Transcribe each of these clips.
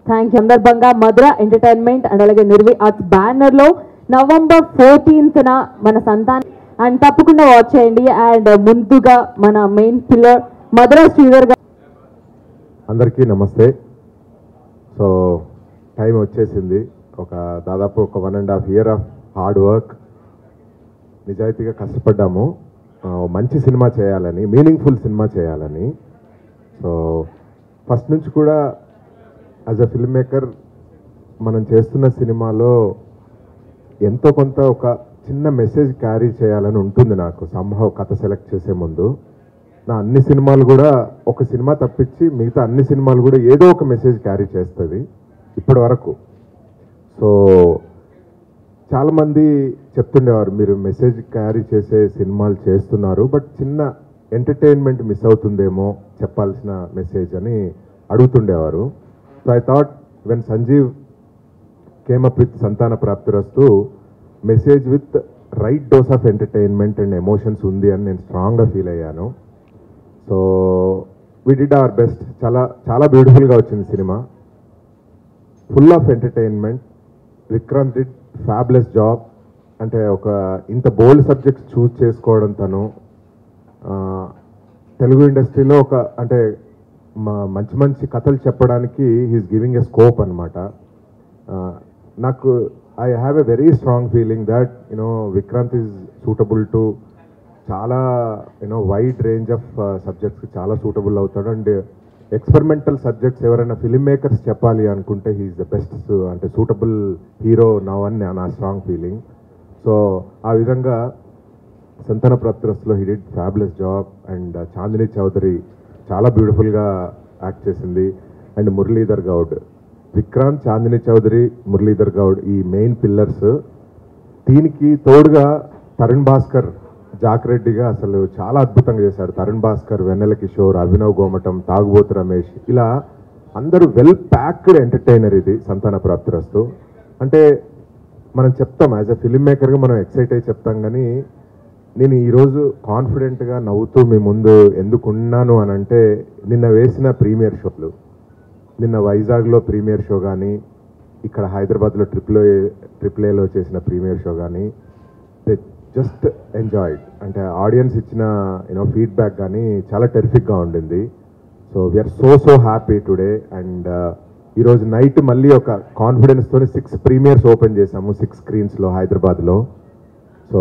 Thank you. సందర్భంగా మధుర entertainment and అలాగే Nirvi arts బ్యానర్లో November 14th మన సంతాన్ అండ్ తప్పకుండా వాచ్ చేయండి. అండ్ ముందుగా మన మెయిన్ పిల్లర్ మధుర శ్రీధర్ గారు. అందరికీ నమస్తే. సో టైం వచ్చేసింది. దాదాపు 1.5 year ఆఫ్ హార్డ్ వర్క్, నిజాయితీగా కష్టపడ్డాము మంచి సినిమా చేయాలని, మీనింగ్ఫుల్ సినిమా చేయాలని. సో ఫస్ట్ నుంచి కూడా యాజ్ అ ఫిల్మ్ మేకర్ మనం చేస్తున్న సినిమాలో ఎంతో కొంత ఒక చిన్న మెసేజ్ క్యారీ చేయాలని ఉంటుంది నాకు. సంభవ కథ సెలెక్ట్ చేసే ముందు నా అన్ని సినిమాలు కూడా, ఒక సినిమా తప్పించి మిగతా అన్ని సినిమాలు కూడా ఏదో ఒక మెసేజ్ క్యారీ చేస్తుంది ఇప్పటి వరకు. సో చాలామంది చెప్తుండేవారు, మీరు మెసేజ్ క్యారీ చేసే సినిమాలు చేస్తున్నారు, బట్ చిన్న ఎంటర్టైన్మెంట్ మిస్ అవుతుందేమో చెప్పాల్సిన మెసేజ్ అని అడుగుతుండేవారు. So I thought when Sanjeev came up with Santhana Prapthirasthu, message with right dose of entertainment and emotions ఉంది అని నేను స్ట్రాంగ్గా ఫీల్ అయ్యాను. So we did our best. చాలా చాలా బ్యూటిఫుల్గా వచ్చింది సినిమా, full of entertainment. Vikranth did fabulous job. అంటే ఇంత బోల్డ్ సబ్జెక్ట్స్ చూస్ చేసుకోవడం, తను తెలుగు ఇండస్ట్రీలో అంటే మంచి మంచి కథలు చెప్పడానికి హీఈస్ గివింగ్ ఎ స్కోప్ అనమాట. నాకు I have a very strong feeling that Vikranth is suitable to చాలా వైడ్ రేంజ్ ఆఫ్ సబ్జెక్ట్స్కి చాలా సూటబుల్ అవుతాడు. అండ్ ఎక్స్పెరిమెంటల్ సబ్జెక్ట్స్ ఎవరైనా ఫిల్మ్ మేకర్స్ చెప్పాలి అనుకుంటే హీఈస్ ద బెస్ట్, అంటే సూటబుల్ హీరో నౌ అని నా స్ట్రాంగ్ ఫీలింగ్. సో ఆ విధంగా సంతాన ప్రాప్తిరస్తులో he did fabulous job. And Chandini Chowdary చాలా బ్యూటిఫుల్గా యాక్ట్ చేసింది. అండ్ మురళీధర్ గౌడ్, విక్రాంత్, చాందిని చౌదరి, మురళీధర్ గౌడ్ ఈ మెయిన్ పిల్లర్స్. దీనికి తోడుగా తరుణ్ భాస్కర్ జాక్రెడ్డిగా అసలు చాలా అద్భుతంగా చేశారు. తరుణ్ భాస్కర్, వెన్నెల కిషోర్, అభినవ్ గోమటం, తాగుబోతు రమేష్, ఇలా అందరూ వెల్ ప్యాక్డ్ ఎంటర్టైనర్ ఇది సంతాన ప్రాప్తిరస్తు. అంటే మనం చెప్తాం యాజ్ ఎ ఫిల్మ్ మేకర్గా మనం ఎక్సైట్ అయ్యి చెప్తాం, కానీ నేను ఈరోజు కాన్ఫిడెంట్గా నవ్వుతూ మీ ముందు ఎందుకున్నాను అని అంటే, నిన్న వేసిన ప్రీమియర్ షోలు, నిన్న వైజాగ్లో ప్రీమియర్ షో కానీ, ఇక్కడ హైదరాబాద్లో ట్రిపుల్ ఏలో చేసిన ప్రీమియర్ షో కానీ, దే జస్ట్ ఎంజాయ్డ్. అంటే ఆడియన్స్ ఇచ్చిన ఫీడ్బ్యాక్ కానీ చాలా టెరిఫిక్గా ఉండింది. So we're so happy today. And ఈరోజు నైట్ మళ్ళీ ఒక కాన్ఫిడెన్స్తో 6 ప్రీమియర్స్ ఓపెన్ చేసాము, 6 స్క్రీన్స్లో హైదరాబాద్లో. So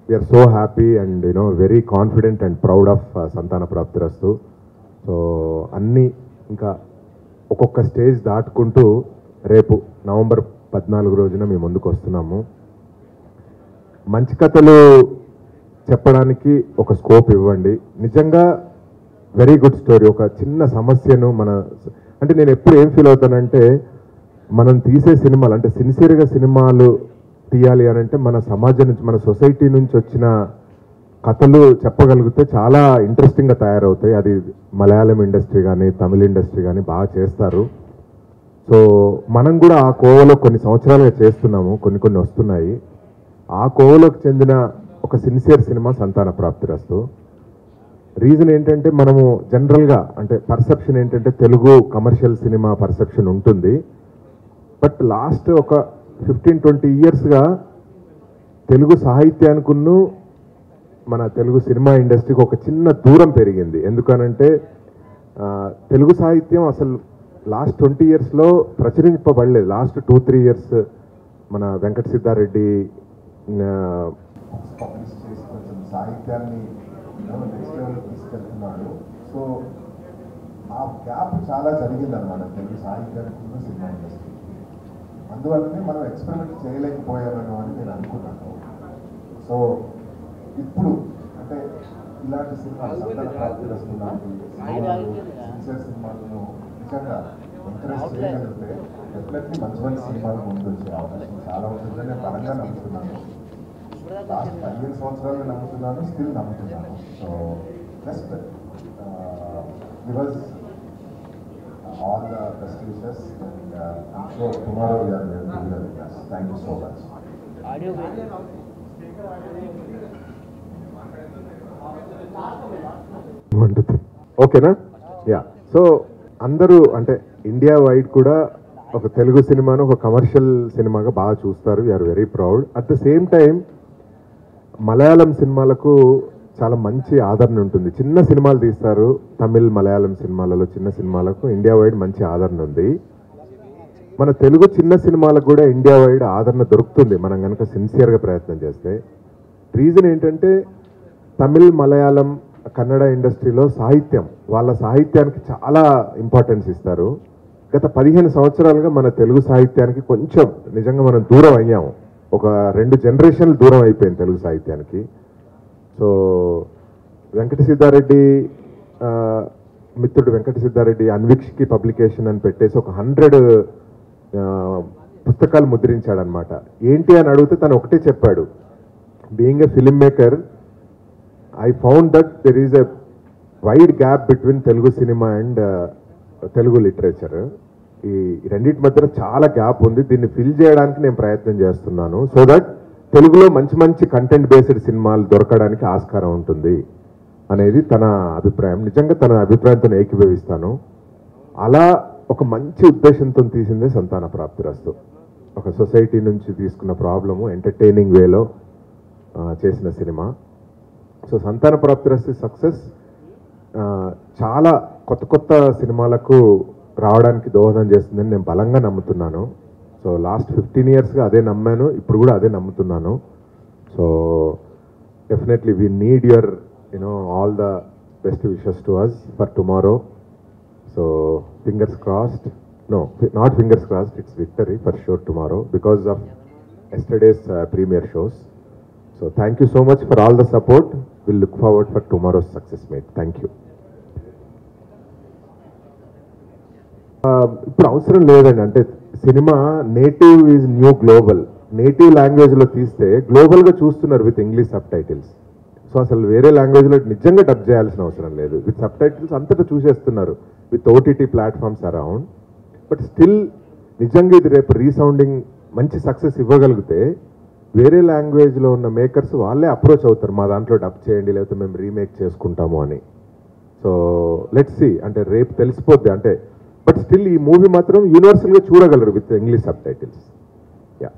we're so happy and very confident and proud of Santhana Prapthirasthu. So అన్నీ ఇంకా ఒక్కొక్క స్టేజ్ దాటుకుంటూ రేపు November 14 రోజున మేము ముందుకు వస్తున్నాము. మంచి కథలు చెప్పడానికి ఒక స్కోప్ ఇవ్వండి. నిజంగా వెరీ గుడ్ స్టోరీ. ఒక చిన్న సమస్యను అంటే నేను ఎప్పుడు ఏం ఫీల్ అవుతానంటే, మనం తీసే సినిమాలు అంటే సిన్సియర్గా సినిమాలు తీయాలి అని అంటే మన సమాజం నుంచి, మన సొసైటీ నుంచి వచ్చిన కథలు చెప్పగలిగితే చాలా ఇంట్రెస్టింగ్గా తయారవుతాయి. అది మలయాళం ఇండస్ట్రీ కానీ, తమిళ ఇండస్ట్రీ కానీ బాగా చేస్తారు. సో మనం కూడా ఆ కోవలో కొన్ని సంవత్సరాలుగా చేస్తున్నాము, కొన్ని వస్తున్నాయి. ఆ కోవలోకి చెందిన ఒక సిన్సియర్ సినిమా సంతాన ప్రాప్తిరస్తు. రీజన్ ఏంటంటే, మనము జనరల్గా అంటే పర్సెప్షన్ ఏంటంటే తెలుగు కమర్షియల్ సినిమా పర్సెప్షన్ ఉంటుంది. బట్ లాస్ట్ ఒక 15-20 yearsగా తెలుగు సాహిత్యానికును మన తెలుగు సినిమా ఇండస్ట్రీకి ఒక చిన్న దూరం పెరిగింది. ఎందుకనంటే తెలుగు సాహిత్యం అసలు లాస్ట్ 20 yearsలో ప్రచురింపబడలేదు. లాస్ట్ 2-3 years మన వెంకట సిద్ధారెడ్డి సాహిత్యాన్ని నెక్స్ట్ లెవెల్ తీసుకెళ్తున్నాడు. సో ఆ గ్యాప్ చాలా జరిగిందన్నమాట తెలుగు సాహిత్యానికి సినిమా ఇండస్ట్రీ. అందువల్లనే మనం ఎక్స్పెరిమెంట్ చేయలేకపోయామని అని నేను అనుకున్నాను. సో ఇప్పుడు అంటే ఇలాంటి సినిమాలు సంతాన ప్రాప్తిరస్తు లాంటి సిన్సియర్ సినిమాలను నిజంగా ఎంకరేజ్ చేయగలిగితే డెఫినెట్లీ మంచి సినిమాలు ముందు వచ్చే అవకాశం చాలా ఉంటుందని నేను బలంగా నమ్ముతున్నాను. లాస్ట్ 15 సంవత్సరాలు నమ్ముతున్నాను, స్టిల్ నమ్ముతున్నాను. So just because all the best wishes and I'm sure tomorrow we are going to be with us. Thank you so much. ఓకేనా? యా. సో అందరూ అంటే ఇండియా వైడ్ కూడా ఒక తెలుగు సినిమాను ఒక కమర్షియల్ సినిమాగా బాగా చూస్తారు. We're very proud. At the same time Malayalam సినిమాలకు చాలా మంచి ఆదరణ ఉంటుంది. చిన్న సినిమాలు తీస్తారు, తమిళ్ మలయాళం సినిమాలలో చిన్న సినిమాలకు ఇండియా వైడ్ మంచి ఆదరణ ఉంది. మన తెలుగు చిన్న సినిమాలకు కూడా ఇండియా వైడ్ ఆదరణ దొరుకుతుంది మనం కనుక సిన్సియర్గా ప్రయత్నం చేస్తే. రీజన్ ఏంటంటే తమిళ్ మలయాళం కన్నడ ఇండస్ట్రీలో సాహిత్యం, వాళ్ళ సాహిత్యానికి చాలా ఇంపార్టెన్స్ ఇస్తారు. గత 15 సంవత్సరాలుగా మన తెలుగు సాహిత్యానికి కొంచెం నిజంగా మనం దూరం అయ్యాము. ఒక 2 జనరేషన్లు దూరం అయిపోయింది తెలుగు సాహిత్యానికి. సో వెంకట సిద్ధారెడ్డి మిత్రుడు వెంకట సిద్ధారెడ్డి అన్వీక్షకి పబ్లికేషన్ అని పెట్టేసి ఒక 100 పుస్తకాలు ముద్రించాడనమాట. ఏంటి అని అడిగితే తను ఒకటే చెప్పాడు, being a film maker I found that there is a wide gap between Telugu cinema and Telugu literature. ఈ రెండింటి మధ్యన చాలా గ్యాప్ ఉంది. దీన్ని ఫిల్ చేయడానికి నేను ప్రయత్నం చేస్తున్నాను. సో దట్ తెలుగులో మంచి మంచి కంటెంట్ బేస్డ్ సినిమాలు దొరకడానికి ఆస్కారం ఉంటుంది అనేది తన అభిప్రాయం. నిజంగా తన అభిప్రాయంతో ఏకీభవిస్తాను. అలా ఒక మంచి ఉద్దేశంతో తీసిందే సంతాన ప్రాప్తిరస్తు. ఒక సొసైటీ నుంచి తీసుకున్న ప్రాబ్లము ఎంటర్టైనింగ్ వేలో చేసిన సినిమా. సో సంతాన ప్రాప్తిరస్తు సక్సెస్ చాలా కొత్త కొత్త సినిమాలకు రావడానికి దోహదం చేస్తుందని నేను బలంగా నమ్ముతున్నాను. సో లాస్ట్ 15 yearsగా అదే నమ్మాను, ఇప్పుడు కూడా అదే నమ్ముతున్నాను. So definitely we need your all the best wishes to us for tomorrow. So fingers crossed, no not fingers crossed, it's victory for sure tomorrow because of yesterday's premiere shows. So thank you so much for all the support. We'll look forward for tomorrow's success, mate. Thank you. ఇప్పుడు అవసరం లేదండి. అంటే cinema native is new global. Native లాంగ్వేజ్లో తీస్తే గ్లోబల్గా చూస్తున్నారు with English sub titles. So అసలు వేరే లాంగ్వేజ్లో నిజంగా డబ్ చేయాల్సిన అవసరం లేదు. విత్ సబ్ టైటిల్స్ అంతటా చూసేస్తున్నారు with OTT platforms around. But still నిజంగా ఇది రేపు రీసౌండింగ్ మంచి సక్సెస్ ఇవ్వగలిగితే వేరే లాంగ్వేజ్లో ఉన్న మేకర్స్ వాళ్ళే అప్రోచ్ అవుతారు, మా దాంట్లో డబ్ చేయండి లేకపోతే మేము రీమేక్ చేసుకుంటాము అని. సో లెట్స్ సీ, అంటే రేపు తెలిసిపోద్ది. అంటే బట్ స్టిల్ ఈ మూవీ మాత్రం యూనివర్సల్గా చూడగలరు with English sub titles. Yeah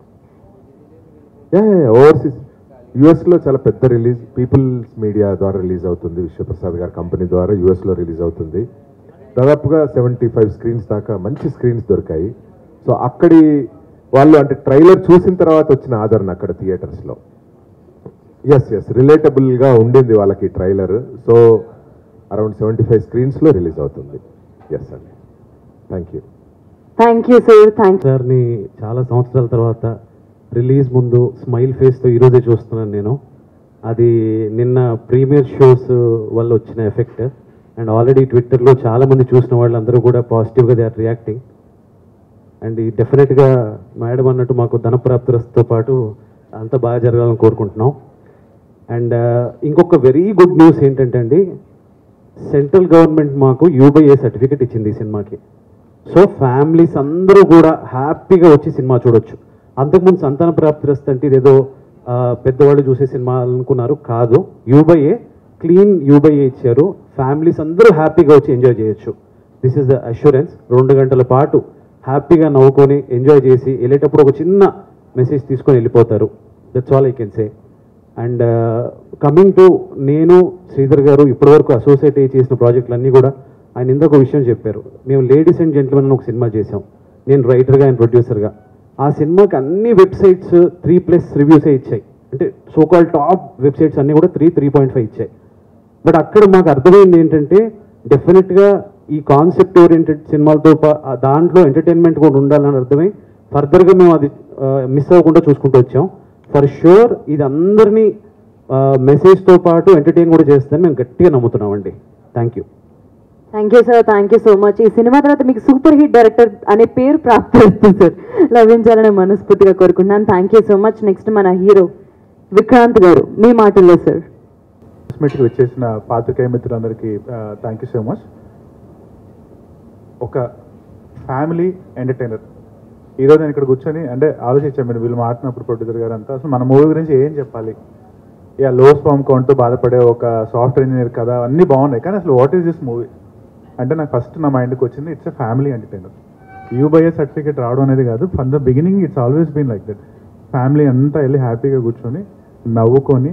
overseas యూఎస్లో చాలా పెద్ద రిలీజ్ పీపుల్స్ మీడియా ద్వారా రిలీజ్ అవుతుంది. విశ్వప్రసాద్ గారి కంపెనీ ద్వారా యూఎస్లో రిలీజ్ అవుతుంది. దాదాపుగా 75 స్క్రీన్స్ దాకా మంచి స్క్రీన్స్ దొరికాయి. సో అక్కడి వాళ్ళు అంటే ట్రైలర్ చూసిన తర్వాత వచ్చిన ఆదరణ అక్కడ థియేటర్స్లో ఎస్ రిలేటబుల్గా ఉండింది వాళ్ళకి ట్రైలర్. సో అరౌండ్ 75 స్క్రీన్స్లో రిలీజ్ అవుతుంది. ఎస్ అండి, thank you. Thank you sir. Thank you సార్ని చాలా సంవత్సరాల తర్వాత రిలీజ్ ముందు స్మైల్ ఫేస్తో ఈరోజే చూస్తున్నాను నేను. అది నిన్న ప్రీమియర్ షోస్ వల్ల వచ్చిన ఎఫెక్ట్. అండ్ ఆల్రెడీ ట్విట్టర్లో చాలామంది చూసిన వాళ్ళందరూ కూడా పాజిటివ్గా దే ఆర్ రియాక్టింగ్. అండ్ ఈ డెఫినెట్గా మేడం అన్నట్టు మాకు ధనప్రాప్తితో పాటు అంత బాగా జరగాలని కోరుకుంటున్నాం. అండ్ ఇంకొక వెరీ గుడ్ న్యూస్ ఏంటంటే అండి, సెంట్రల్ గవర్నమెంట్ మాకు యూబైఏ సర్టిఫికేట్ ఇచ్చింది ఈ సినిమాకి. సో ఫ్యామిలీస్ అందరూ కూడా హ్యాపీగా వచ్చి సినిమా చూడొచ్చు. అంతకుముందు సంతాన ప్రాప్తిరస్తు అంటే ఇదేదో పెద్దవాళ్ళు చూసే సినిమా అనుకున్నారు, కాదు. యూబైఏ క్లీన్ యూబైఏ ఇచ్చారు. ఫ్యామిలీస్ అందరూ హ్యాపీగా వచ్చి ఎంజాయ్ చేయొచ్చు. This is the assurance. 2 గంటల పాటు హ్యాపీగా నవ్వుకొని ఎంజాయ్ చేసి వెళ్ళేటప్పుడు ఒక చిన్న మెసేజ్ తీసుకొని వెళ్ళిపోతారు. That's all I can say. And coming to నేను శ్రీధర్ గారు ఇప్పటివరకు అసోసియేట్ అయ్యి చేసిన ప్రాజెక్టులన్నీ కూడా ఆయన ఇంకొక విషయం చెప్పారు. మేము లేడీస్ అండ్ జెంట్మెన్ అని ఒక సినిమా చేసాం. నేను రైటర్గా ఆయన ప్రొడ్యూసర్గా. ఆ సినిమాకి అన్ని వెబ్సైట్స్ 3+ రివ్యూసే ఇచ్చాయి. అంటే సోకాల్ టాప్ వెబ్సైట్స్ అన్నీ కూడా 3.5 ఇచ్చాయి. బట్ అక్కడ మాకు అర్థమైంది ఏంటంటే డెఫినెట్గా ఈ కాన్సెప్ట్ ఓరియంటెడ్ సినిమాలతో దాంట్లో ఎంటర్టైన్మెంట్ కూడా ఉండాలని అర్థమై ఫర్దర్గా మేము అది మిస్ అవ్వకుండా చూసుకుంటూ వచ్చాం. ఫర్ షూర్ ఇది అందరినీ మెసేజ్తో పాటు ఎంటర్టైన్ కూడా చేస్తుందని మేము గట్టిగా నమ్ముతున్నామండి. Thank you. Thank you sir. Thank you so much. ఈ సినిమా తర్వాత మీకు సూపర్ హిట్ డైరెక్టర్ అనే పేరు ప్రాప్తిస్తుంది సార్, లభించాలని మనస్ఫూర్తిగా కోరుకుంటున్నాను. Thank you so much. Next మన హీరో విక్రాంత్ గారు, మీ మాటల్లో సార్. మీట్కి వచ్చేసిన పాత్రికేయ మిత్రులందరికీ థ్యాంక్ యూ సో మచ్. ఒక ఫ్యామిలీ ఎంటర్టైనర్ ఈరోజు నేను ఇక్కడ కూర్చొని అంటే ఆలోచించాను, మీరు వీళ్ళు మాట్లాడినప్పుడు ప్రొడ్యూసర్ గారు అంతా అసలు మన మూవీ గురించి ఏం చెప్పాలి. ఇక లో స్పామ్ కౌంట్ బాధపడే ఒక సాఫ్ట్వేర్ ఇంజనీర్ కదా, అన్నీ బాగున్నాయి. కానీ అసలు వాట్ ఈస్ దిస్ మూవీ, అంటే నాకు ఫస్ట్ నా మైండ్కి వచ్చింది it's a family entertainer. U by A certificate రావడం అనేది కాదు, from the beginning it's always been like that. Family అంతా వెళ్ళి హ్యాపీగా కూర్చొని నవ్వుకొని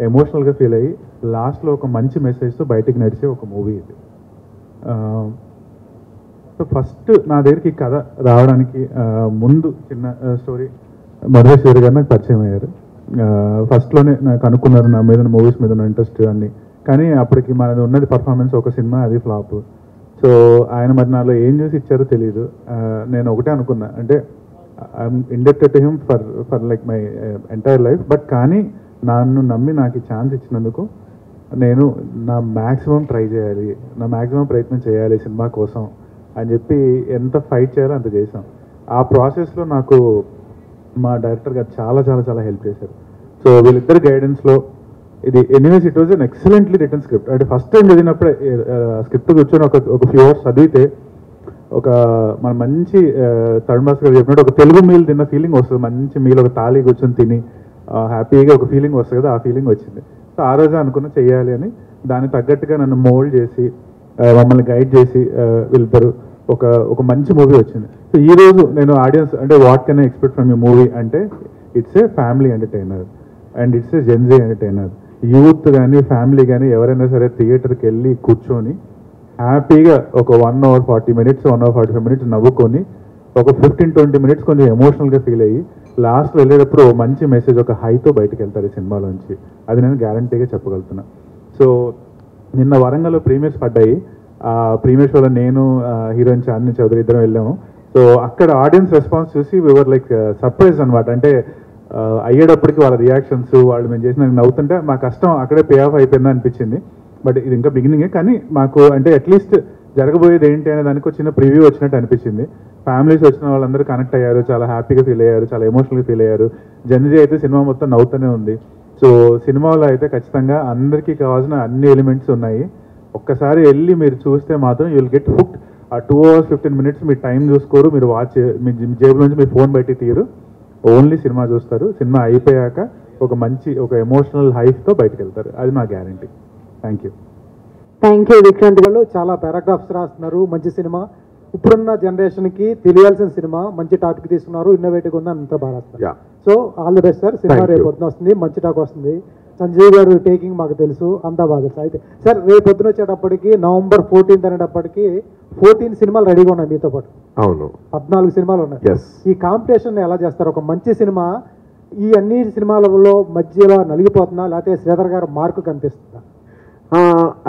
ఎమోషనల్గా ఫీల్ అయ్యి లాస్ట్లో ఒక మంచి మెసేజ్తో బయటికి నడిచే ఒక మూవీ ఇది. సో ఫస్ట్ నా దగ్గరికి ఈ కథ రావడానికి ముందు చిన్న స్టోరీ, మధురేశ్వరి గారు నాకు పరిచయం అయ్యారు. ఫస్ట్లోనే నాకు అనుకున్నారు నా మీద మూవీస్ మీద ఉన్న ఇంట్రెస్ట్ అన్ని, కానీ అప్పటికి మనది ఉన్నది పర్ఫార్మెన్స్ ఒక సినిమా, అది ఫ్లాప్. సో ఆయన మరి నాలో ఏం చూసి ఇచ్చారో తెలియదు. నేను ఒకటే అనుకున్నా, అంటే I'm indebted to him for like my entire life. But కానీ నన్ను నమ్మి నాకు ఈ ఛాన్స్ ఇచ్చినందుకు నేను నా మ్యాక్సిమం ట్రై చేయాలి, నా మ్యాక్సిమం ప్రయత్నం చేయాలి సినిమా కోసం అని చెప్పి ఎంత ఫైట్ చేయాలో అంత చేశాం. ఆ ప్రాసెస్లో నాకు మా డైరెక్టర్ గారు చాలా చాలా చాలా హెల్ప్ చేశారు. సో వీళ్ళిద్దరు గైడెన్స్లో ఇది anyways it was an excellently return script. అంటే ఫస్ట్ టైం చదివినప్పుడే స్క్రిప్ట్ కూర్చొని ఒక ఫ్యూ అవర్స్ చదివితే ఒక మన మంచి తరుణ్ భాస్కర్ గారు చెప్పినట్టు ఒక తెలుగు మీల్ తిన్న ఫీలింగ్ వస్తుంది. మంచి మీల్ ఒక తాళి కూర్చొని తిని హ్యాపీగా ఒక ఫీలింగ్ వస్తుంది కదా, ఆ ఫీలింగ్ వచ్చింది. సో ఆ రోజే అనుకున్న చెయ్యాలి అని, దానికి తగ్గట్టుగా నన్ను మోల్డ్ చేసి మమ్మల్ని గైడ్ చేసి వీళ్ళిద్దరు ఒక మంచి మూవీ వచ్చింది. సో ఈరోజు నేను ఆడియన్స్ అంటే what can I expect from you movie అంటే it's a family entertainer and it's a GenZ entertainer. Youth కానీ ఫ్యామిలీ కానీ ఎవరైనా సరే థియేటర్కి వెళ్ళి కూర్చొని హ్యాపీగా ఒక 1 hour 40 minutes 1 hour 45 minutes నవ్వుకొని ఒక 15-20 minutes కొంచెం ఎమోషనల్గా ఫీల్ అయ్యి లాస్ట్ వెళ్ళేటప్పుడు మంచి మెసేజ్ ఒక హైతో బయటకు వెళ్తారు ఈ సినిమాలోంచి. అది నేను గ్యారంటీగా చెప్పగలుగుతున్నా. సో నిన్న వరంగల్లో ప్రీమియర్స్ పడ్డాయి. ఆ ప్రీమియర్ షోలో నేను హీరోయిన్ చాందిని చౌదరి ఇద్దరం వెళ్ళాము. సో అక్కడ ఆడియన్స్ రెస్పాన్స్ చూసి వీఆర్ లైక్ సర్ప్రైజ్ అనమాట. అంటే అయ్యేటప్పటికి వాళ్ళ రియాక్షన్స్, వాళ్ళు మేము చేసిన నవ్వుతుంటే మా కష్టం అక్కడే పే ఆఫ్ అయిపోయిందా అనిపించింది. బట్ ఇది ఇంకా బిగినింగే, కానీ మాకు అంటే అట్లీస్ట్ జరగబోయేది ఏంటి అనే దానికి చిన్న ప్రివ్యూ వచ్చినట్టు అనిపించింది. ఫ్యామిలీస్ వచ్చిన వాళ్ళందరూ కనెక్ట్ అయ్యారు, చాలా హ్యాపీగా ఫీల్ అయ్యారు, చాలా ఎమోషనల్గా ఫీల్ అయ్యారు. జనజీ అయితే సినిమా మొత్తం నవ్వుతూనే ఉంది. సో సినిమాలో అయితే ఖచ్చితంగా అందరికీ కావాల్సిన అన్ని ఎలిమెంట్స్ ఉన్నాయి. ఒక్కసారి వెళ్ళి మీరు చూస్తే మాత్రం యూ విల్ గెట్ హుక్డ్. ఆ 2 hours 15 minutes మీ టైం చూసుకోరు, మీరు వాచ్ మీ జేబులోంచి మీ ఫోన్ బయటికి తీయరు, ఓన్లీ సినిమా చూస్తారు. సినిమా అయిపోయాక ఒక ఎమోషనల్ హైఫ్తో బయటకు వెళ్తారు. అది మా guarantee. Thank you. Thank you Vikrant గారు. చాలా పారాగ్రాఫ్స్ రాస్తున్నారు. మంచి సినిమా, ఇప్పుడున్న జనరేషన్కి తెలియాల్సిన సినిమా, మంచి టాపిక్ తీసుకున్నారు, ఇన్నోవేటివ్గా ఉంది, అంతా బాగా రాస్తారు. So all the best sir. Cinema రేపు పొద్దున వస్తుంది, మంచి టాక్ వస్తుంది. సంజయ్ గారు టేకింగ్ మాకు తెలుసు, అంతా బాగా తెలుసు. అయితే సార్ రేపు పొద్దున వచ్చేటప్పటికి November 14th అనేటప్పటికి 14 సినిమాలు రెడీగా ఉన్నాయి మీతో పాటు. అవును, 14 సినిమాలు ఉన్నాయి. ఈ కాంపిటీషన్ ఎలా చేస్తారు? ఒక మంచి సినిమా ఈ అన్ని సినిమాలలో మధ్యలో నలిగిపోతుందా, లేకపోతే శ్రీధర్ గారు మార్కు కనిపిస్తుందా?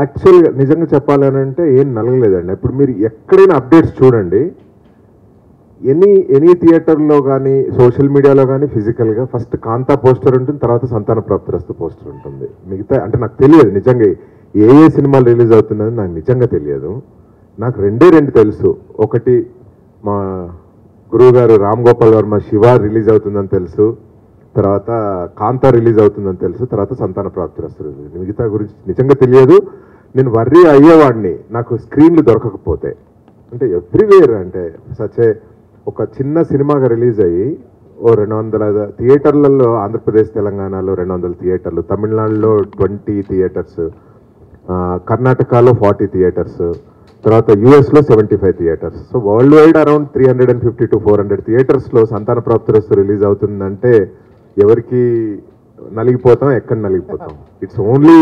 యాక్చువల్గా నిజంగా చెప్పాలని అంటే ఏం నలగలేదండి. ఇప్పుడు మీరు ఎక్కడైనా అప్డేట్స్ చూడండి, ఎనీ థియేటర్లో కానీ సోషల్ మీడియాలో కానీ ఫిజికల్గా ఫస్ట్ కాంతా పోస్టర్ ఉంటుంది, తర్వాత సంతాన ప్రాప్తిరస్తు పోస్టర్ ఉంటుంది. మిగతా అంటే నాకు తెలియదు నిజంగా ఏ సినిమాలు రిలీజ్ అవుతుందని నాకు నిజంగా తెలియదు. నాకు రెండు తెలుసు. ఒకటి మా గురువు గారు రామ్ గోపాల్ వర్మ శివ రిలీజ్ అవుతుందని తెలుసు, తర్వాత కాంతా రిలీజ్ అవుతుందని తెలుసు, తర్వాత సంతాన ప్రాప్తిరస్తు. మిగతా గురించి నిజంగా తెలియదు. నేను వర్రీ అయ్యేవాడిని నాకు స్క్రీన్లు దొరకకపోతే. అంటే ఎవ్రీవేర్ అంటే సచే ఒక చిన్న సినిమాగా రిలీజ్ అయ్యి 200 థియేటర్లలో, ఆంధ్రప్రదేశ్ తెలంగాణలో 200 థియేటర్లు, తమిళనాడులో 20 థియేటర్స్, కర్ణాటకలో 40 థియేటర్స్, తర్వాత యూఎస్లో 75 theatres. So world wide around 350 to 400 థియేటర్స్లో సంతాన ప్రాప్తిరస్తు రిలీజ్ అవుతుందంటే ఎవరికి నలిగిపోతాం, ఎక్కడ నలిగిపోతాం. ఇట్స్ ఓన్లీ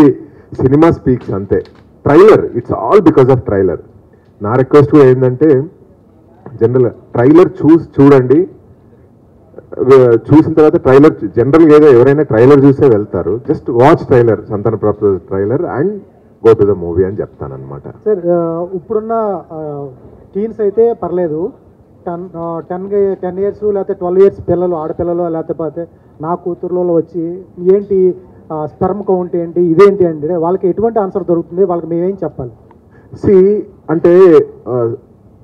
సినిమా స్పీక్స్ అంతే. Trailer, it's all because of trailer. నా రిక్వెస్ట్ కూడా ఏంటంటే జనరల్ ట్రైలర్ చూడండి, చూసిన తర్వాత ట్రైలర్ జనరల్గా ఏదో ఎవరైనా ట్రైలర్ చూసే వెళ్తారు. జస్ట్ వాచ్ ట్రైలర్, సంతాన ప్రాప్తి trailer and go to the movie అని చెప్తానమాట. సార్ ఇప్పుడున్న టీన్స్ అయితే పర్లేదు, 10 years లేకపోతే 12 years పిల్లలు, ఆడపిల్లలు లేకపోతే నా కూతుర్లలో వచ్చి ఏంటి స్పెర్మ్ కౌంట్ ఏంటి, ఇదేంటి అంటే వాళ్ళకి ఎటువంటి ఆన్సర్ దొరుకుతుంది? వాళ్ళకి మేమేం చెప్పాలి? అంటే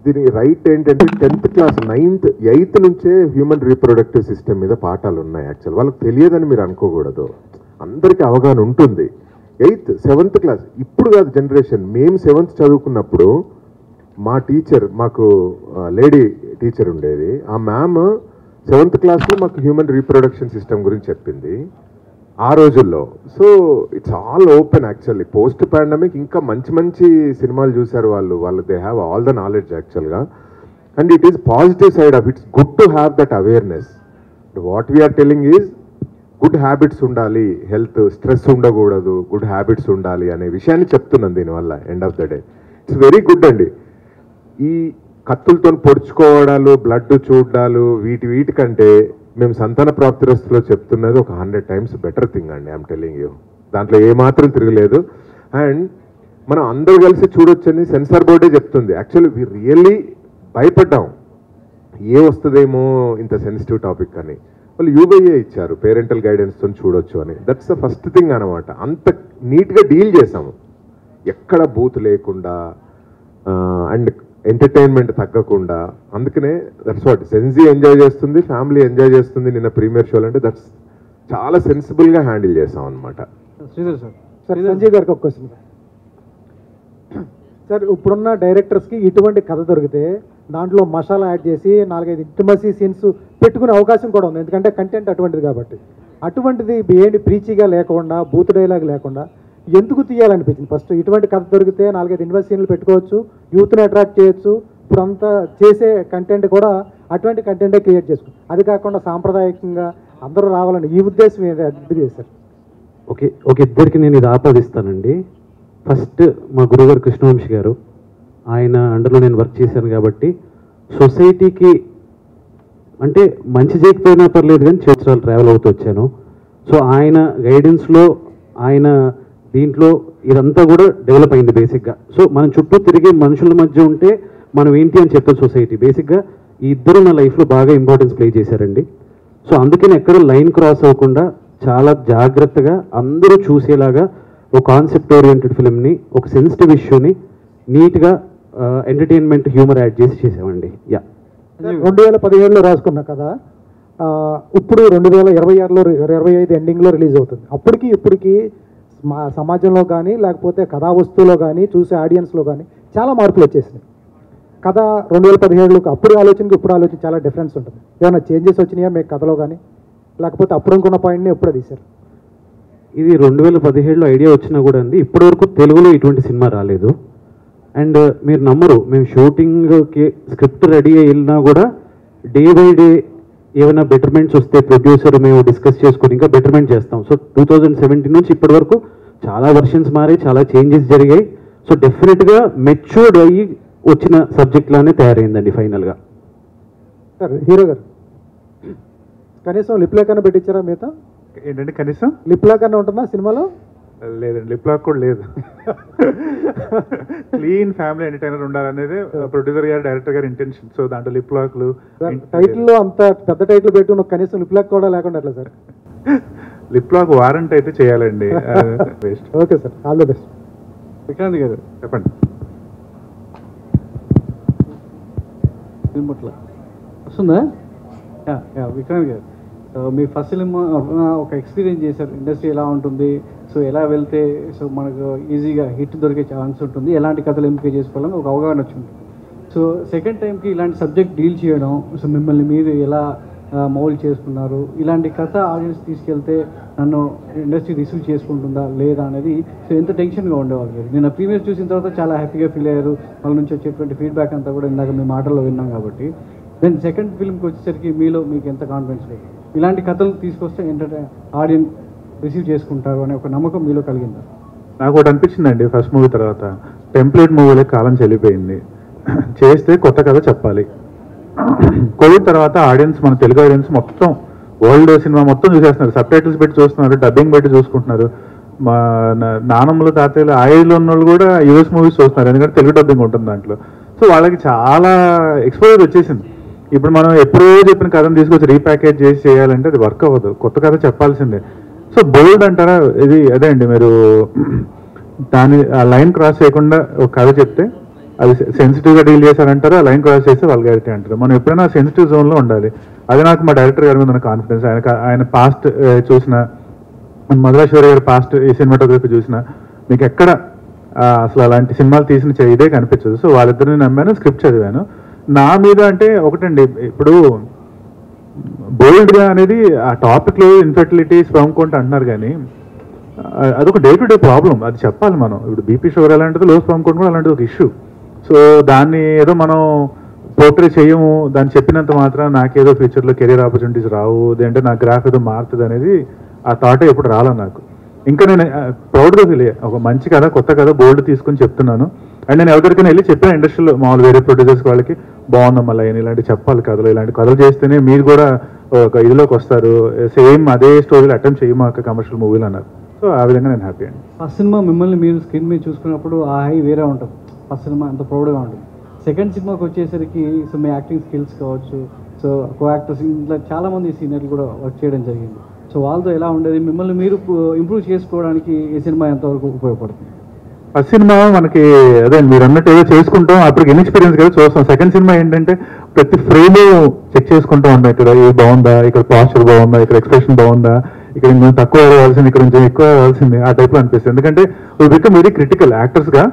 దీనికి రైట్ ఏంటంటే 10th class 9th 8th నుంచే హ్యూమన్ రీప్రొడక్టివ్ సిస్టమ్ మీద పాఠాలు ఉన్నాయి. యాక్చువల్ వాళ్ళకి తెలియదని మీరు అనుకోకూడదు, అందరికీ అవగాహన ఉంటుంది. 8th 7th class ఇప్పుడు కాదు జనరేషన్. మేము 7th చదువుకున్నప్పుడు మా టీచర్, మాకు లేడీ టీచర్ ఉండేది. ఆ మ్యామ్ 7th classలో మాకు హ్యూమన్ రీప్రొడక్షన్ సిస్టమ్ గురించి చెప్పింది. ఆ రోజుల్లో. So it's all open actually. Post pandemic ఇంకా మంచి మంచి సినిమాలు చూశారు వాళ్ళు they have all the knowledge యాక్చువల్గా. And it is positive side of it's good to have that awareness. What we're telling is good habits ఉండాలి, హెల్త్ స్ట్రెస్ ఉండకూడదు, good habits ఉండాలి అనే విషయాన్ని చెప్తున్నాను దీనివల్ల. End of the day it's very good అండి. ఈ కత్తులతో పొడుచుకోవడాలు, బ్లడ్ చూడాలు, వీటికంటే మేము సంతాన ప్రాప్తిరస్తులో చెప్తున్నది ఒక 100 times బెటర్ థింగ్ అండి. ఐఎమ్ టెల్లింగ్ యూ, దాంట్లో ఏమాత్రం తిరగలేదు. అండ్ మనం అందరూ కలిసి చూడొచ్చని సెన్సార్ బోర్డే చెప్తుంది. యాక్చువల్లీ వీ రియల్లీ భయపడ్డాం, వస్తుందేమో ఇంత సెన్సిటివ్ టాపిక్ అని. వాళ్ళు యూబీఏ ఇచ్చారు, పేరెంటల్ గైడెన్స్తో చూడొచ్చు అని. దట్స్ ద ఫస్ట్ థింగ్ అనమాట. అంత నీట్గా డీల్ చేసాము, ఎక్కడ బూత్ లేకుండా అండ్ ఎంటర్టైన్మెంట్ తగ్గకుండా. అందుకనే దట్స్ వాట్ సెన్సీ ఎంజాయ్ చేస్తుంది, ఫ్యామిలీ ఎంజాయ్ చేస్తుంది. నిన్న ప్రీమియర్ షోలు అంటే దట్స్ చాలా సెన్సిబుల్గా హ్యాండిల్ చేసాం అనమాట. శ్రీధర్ సార్, సంజయ్ గారికి ఒక క్వశ్చన్ సార్. ఇప్పుడున్న డైరెక్టర్స్కి ఇటువంటి కథ దొరికితే దాంట్లో మసాలా యాడ్ చేసి 4-5 ఇంటిమసీ సీన్స్ పెట్టుకునే అవకాశం కూడా ఉంది, ఎందుకంటే కంటెంట్ అటువంటిది కాబట్టి. అటువంటిది ఏంటి ప్రీచిగా లేకుండా, బూత్ డైలాగ్ లేకుండా ఎందుకు తీయాలనిపించింది? ఫస్ట్ ఇటువంటి కథ దొరికితే 4-5 ఇంటిమసీ సీన్లు పెట్టుకోవచ్చు, యూత్ని అట్రాక్ట్ చేయొచ్చు. ఇప్పుడు అంతా చేసే కంటెంట్ కూడా అటువంటి కంటెంటే క్రియేట్ చేసుకో, అది కాకుండా సాంప్రదాయకంగా అందరూ రావాలని ఈ ఉద్దేశం ఎందుకు చేశారు? ఓకే ఇద్దరికి నేను ఇది ఆపాదిస్తానండి. ఫస్ట్ మా గురుగారు కృష్ణవంశీ గారు, ఆయన అండర్లో నేను వర్క్ చేశాను కాబట్టి సొసైటీకి అంటే మంచి చేయకపోయినా పర్లేదు కానీ సంవత్సరాలు ట్రావెల్ అవుతూ వచ్చాను. సో ఆయన గైడెన్స్లో, ఆయన దీంట్లో ఇదంతా కూడా డెవలప్ అయింది బేసిక్గా. సో మనం చుట్టూ తిరిగే మనుషుల మధ్య ఉంటే మనం ఏంటి అని చెప్తాం సొసైటీ. బేసిక్గా ఈ ఇద్దరు నా లైఫ్లో బాగా ఇంపార్టెన్స్ ప్లే చేశారండి. సో అందుకని ఎక్కడ లైన్ క్రాస్ అవ్వకుండా చాలా జాగ్రత్తగా అందరూ చూసేలాగా ఒక కాన్సెప్ట్ ఓరియంటెడ్ ఫిల్మ్ని, ఒక సెన్సిటివ్ ఇష్యూని నీట్గా ఎంటర్టైన్మెంట్ హ్యూమర్ యాడ్ చేసి చేసామండి. 2017లో రాసుకున్న కదా, ఇప్పుడు 2026లో 25 ఎండింగ్లో రిలీజ్ అవుతుంది. అప్పటికి ఇప్పటికి సమాజంలో కానీ లేకపోతే కథా వస్తువులో కానీ చూసే ఆడియన్స్లో కానీ చాలా మార్పులు వచ్చేసినాయి. కథ 2017లోకి అప్పుడు ఆలోచనకి ఇప్పుడు ఆలోచన చాలా డిఫరెన్స్ ఉంటుంది. ఏమైనా చేంజెస్ వచ్చినాయా మీకు కథలో కానీ, లేకపోతే అప్పుడు అనుకున్న పాయింట్ని ఎప్పుడో తీశారు? ఇది 2017లో ఐడియా వచ్చినా కూడా అండి, ఇప్పటివరకు తెలుగులో ఇటువంటి సినిమా రాలేదు. అండ్ మీరు నమ్మరు, మేము షూటింగ్కి స్క్రిప్ట్ రెడీ అయి వెళ్ళినా కూడా డే బై డే ఏమైనా బెటర్మెంట్స్ వస్తే ప్రొడ్యూసర్ మేము డిస్కస్ చేసుకొని ఇంకా బెటర్మెంట్ చేస్తాం. సో 2017 నుంచి ఇప్పటి వరకు చాలా వర్షన్స్ మారాయి, చాలా చేంజెస్ జరిగాయి. సో డెఫినెట్గా మెచ్యూర్డ్ అయ్యి వచ్చిన సబ్జెక్ట్ లానే తయారైందండి ఫైనల్గా. సార్ హీరో గారు కనీసం లిప్ లాక్ అన్న పెట్టించారా? మిగతా ఏంటంటే కనీసం లిప్ లాక్ అన్న ఉంటుందా సినిమాలో? లేదండి, లిప్ లాక్ కూడా లేదు. క్లీన్ ఫ్యామిలీ ఎంటర్టైనర్ ఉండాలనేది ప్రొడ్యూసర్ గారు, డైరెక్టర్ గారి ఇంటెన్షన్. సో దాంట్లో లిప్ లాక్లు టైటిల్లో అంత పెద్ద టైటిల్ పెట్టుకున్న కనీసం లిప్ లాక్ కూడా లేకుండా ఎట్లా సార్? లిప్ లాక్ వారంట్ అయితే చేయాలండి. Okay sir, all the best. Vikrant గారు చెప్పండి. వస్తుందా? విక్రాంత్ గారు, మీ ఫస్ట్ ఫిలిం ఒక ఎక్స్పీరియన్స్ చేశారు, ఇండస్ట్రీ ఎలా ఉంటుంది, సో ఎలా వెళ్తే సో మనకు ఈజీగా హిట్ దొరికే ఛాన్స్ ఉంటుంది, ఎలాంటి కథలు ఎంపిక చేసుకోవాలని ఒక అవగాహన వచ్చి ఉంటుంది. సో సెకండ్ టైంకి ఇలాంటి సబ్జెక్ట్ డీల్ చేయడం, సో మిమ్మల్ని మీరు ఎలా మౌల్డ్ చేసుకున్నారు, ఇలాంటి కథ ఆడియన్స్ తీసుకెళ్తే నన్ను ఇండస్ట్రీ రిసీవ్ చేసుకుంటుందా లేదా అనేది సో ఎంత టెన్షన్గా ఉండేవాళ్ళు మీరు. నేను ప్రీమియర్ చూసిన తర్వాత చాలా హ్యాపీగా ఫీల్ అయ్యారు, వాళ్ళ నుంచి వచ్చేటువంటి ఫీడ్బ్యాక్ అంతా కూడా ఇందాక మీ మాటల్లో విన్నాం కాబట్టి. దెన్ సెకండ్ ఫిల్మ్కి వచ్చేసరికి మీలో మీకు ఎంత కాన్ఫిడెన్స్ లేదు, ఇలాంటి కథలు తీసుకొస్తే ఆడియన్స్ రిసీవ్ చేసుకుంటారు అనే ఒక నమ్మకం మీలో కలిగిందా? నాకు ఒకటి అనిపించిందండి, ఫస్ట్ మూవీ తర్వాత టెంప్లెట్ మూవీలో కాలం చెల్లిపోయింది, చేస్తే కొత్త కథ చెప్పాలి. కోవిడ్ తర్వాత ఆడియన్స్, మన తెలుగు ఆడియన్స్ మొత్తం వరల్డ్ సినిమా మొత్తం చూసేస్తున్నారు, సబ్ టైటిల్స్ పెట్టి చూస్తున్నారు, డబ్బింగ్ పెట్టి చూసుకుంటున్నారు. మా నానమ్మలు తాతయ్యలు ఆ ఏజ్లో ఉన్న వాళ్ళు కూడా యూఎస్ మూవీస్ చూస్తున్నారు, ఎందుకంటే తెలుగు డబ్బింగ్ ఉంటుంది దాంట్లో. సో వాళ్ళకి చాలా ఎక్స్పోజర్ వచ్చేసింది. ఇప్పుడు మనం ఎప్పుడో చెప్పిన కథను తీసుకొచ్చి రీప్యాకేజ్ చేసి చేయాలంటే అది వర్క్ అవ్వదు, కొత్త కథ చెప్పాల్సిందే. సో బోల్డ్ అంటారా, ఇది అదే అండి, మీరు దాని ఆ లైన్ క్రాస్ చేయకుండా ఒక కథ చెప్తే అది సెన్సిటివ్గా డీల్ చేశారంటారు, ఆ లైన్ క్రాస్ చేస్తే వల్గారిటీ అంటారు. మనం ఎప్పుడైనా సెన్సిటివ్ జోన్లో ఉండాలి. అది నాకు మా డైరెక్టర్ గారి మీద ఉన్న కాన్ఫిడెన్స్. ఆయన పాస్ట్ చూసిన, మధురాశ్వరి గారి పాస్ట్ ఈ సినిమాటోగ్రఫీ చూసిన మీకు ఎక్కడ అసలు అలాంటి సినిమాలు తీసిన ఇదే కనిపించదు. సో వాళ్ళిద్దరిని నమ్మాను, స్క్రిప్ట్ చదివాను. నా మీద అంటే ఒకటండి, ఇప్పుడు బోల్డ్గా అనేది ఆ టాపిక్లో ఇన్ఫర్టిలిటీ స్పెర్మ్ కౌంట్ అంటున్నారు కానీ అదొక డే టు డే ప్రాబ్లం, అది చెప్పాలి మనం. ఇప్పుడు బీపీ షుగర్ అలాంటిది, లో స్పెర్మ్ కౌంట్ కూడా అలాంటిది ఒక ఇష్యూ. సో దాన్ని ఏదో మనం పోర్ట్రే చేయము, దాన్ని చెప్పినంత మాత్రం నాకేదో ఫ్యూచర్లో కెరీర్ ఆపర్చునిటీస్ రావు, అంటే నా గ్రాఫ్ ఏదో మారుతుంది అనేది ఆ థాటే ఎప్పుడు రాలే నాకు. ఇంకా నేను ప్రౌడ్గా ఫీల్ అయ్యా, ఒక మంచి కథ, కొత్త కథ బోల్డ్ తీసుకొని చెప్తున్నాను. అండ్ నేను ఎవరికైనా వెళ్ళి చెప్పాను ఇండస్ట్రీలో మామూలు వేరే ప్రొడ్యూసర్స్ వాళ్ళకి, బాగుందాం మళ్ళీ ఇలాంటి చెప్పాలి కథలు, ఇలాంటి కథలు చేస్తేనే మీరు కూడా ఒక ఇదిలోకి వస్తారు, సేమ్ అదే స్టోరీలు అటెంప్ట్ చేయమాక కమర్షియల్ మూవీలు అన్నారు. సో ఆ విధంగా నేను హ్యాపీ అండి. ఫస్ట్ సినిమా మిమ్మల్ని మీరు స్క్రీన్ మీద చూసుకున్నప్పుడు ఆ హై వేరే ఉంటుంది, ఫస్ట్ సినిమా అంత ప్రౌడ్గా ఉంటుంది. సెకండ్ సినిమాకి వచ్చేసరికి సో మీ యాక్టింగ్ స్కిల్స్ కావచ్చు, సో కో యాక్టర్స్ ఇట్లా చాలామంది సీనియర్లు కూడా వర్క్ చేయడం జరిగింది. సో వాళ్ళతో ఎలా ఉండేది, మిమ్మల్ని మీరు ఇంప్రూవ్ చేసుకోవడానికి ఈ సినిమా ఎంతవరకు ఉపయోగపడుతుంది? ఫస్ట్ సినిమా మనకి అదే మీరు అన్నట్టు ఏదో చేసుకుంటాం, అప్పటికి ఇన్ఎక్స్పీరియన్స్ కదా చూస్తాం. సెకండ్ సినిమా ఏంటంటే ప్రతి ఫ్రేమ్ చెక్ చేసుకుంటూ ఉంటాం, ఇక్కడ ఇది బాగుందా, ఇక్కడ పాస్చర్ బాగుందా, ఇక్కడ ఎక్స్ప్రెషన్ బాగుందా, ఇక్కడ ఇంకొంచెం తక్కువ అవ్వాల్సింది, ఇక్కడ కొంచెం ఎక్కువ అవ్వాల్సింది, ఆ టైప్లో అనిపిస్తుంది. ఎందుకంటే వీ బికమ్ వెరీ క్రిటికల్ యాక్టర్స్గా.